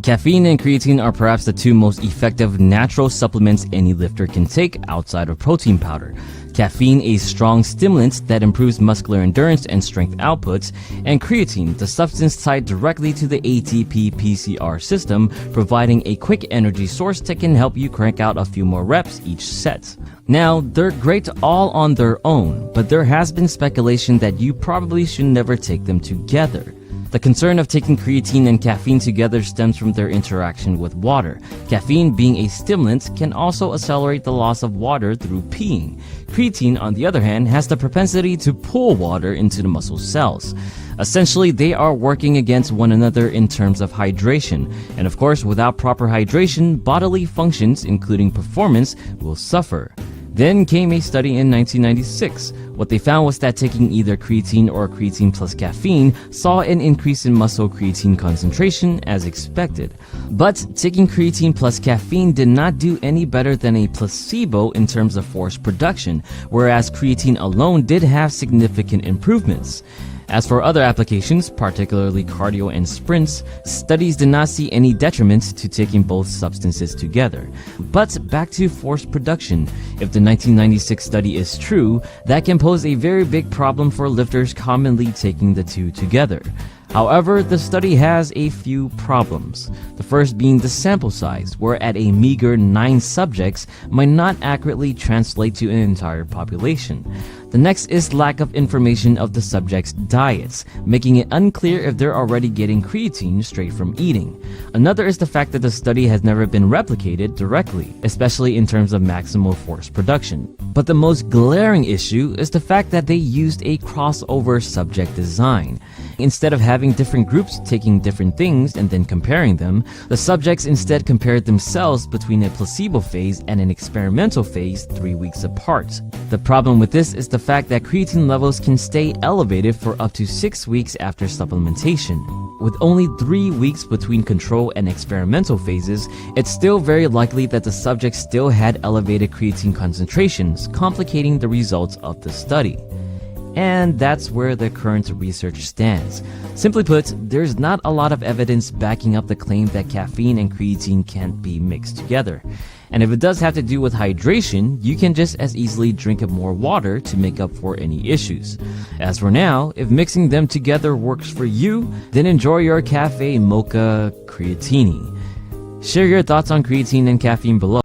Caffeine and creatine are perhaps the two most effective natural supplements any lifter can take outside of protein powder. Caffeine, a strong stimulant that improves muscular endurance and strength outputs, and creatine, the substance tied directly to the ATP-PCR system, providing a quick energy source that can help you crank out a few more reps each set. Now, they're great all on their own, but there has been speculation that you probably should never take them together. The concern of taking creatine and caffeine together stems from their interaction with water. Caffeine, being a stimulant, can also accelerate the loss of water through peeing. Creatine, on the other hand, has the propensity to pull water into the muscle cells. Essentially, they are working against one another in terms of hydration. And of course, without proper hydration, bodily functions, including performance, will suffer. Then came a study in 1996. What they found was that taking either creatine or creatine plus caffeine saw an increase in muscle creatine concentration as expected. But taking creatine plus caffeine did not do any better than a placebo in terms of force production, whereas creatine alone did have significant improvements. As for other applications, particularly cardio and sprints, studies did not see any detriment to taking both substances together. But back to force production. If the 1996 study is true, that can pose a very big problem for lifters commonly taking the two together. However, the study has a few problems. The first being the sample size, where at a meager 9 subjects might not accurately translate to an entire population. The next is lack of information of the subjects' diets, making it unclear if they're already getting creatine straight from eating. Another is the fact that the study has never been replicated directly, especially in terms of maximal force production. But the most glaring issue is the fact that they used a crossover subject design. Instead of having different groups taking different things and then comparing them, the subjects instead compared themselves between a placebo phase and an experimental phase 3 weeks apart. The problem with this is the fact that creatine levels can stay elevated for up to 6 weeks after supplementation. With only 3 weeks between control and experimental phases, it's still very likely that the subjects still had elevated creatine concentrations, complicating the results of the study. And that's where the current research stands. Simply put, there's not a lot of evidence backing up the claim that caffeine and creatine can't be mixed together. And if it does have to do with hydration, you can just as easily drink up more water to make up for any issues. As for now, if mixing them together works for you, then enjoy your cafe mocha creatini. Share your thoughts on creatine and caffeine below.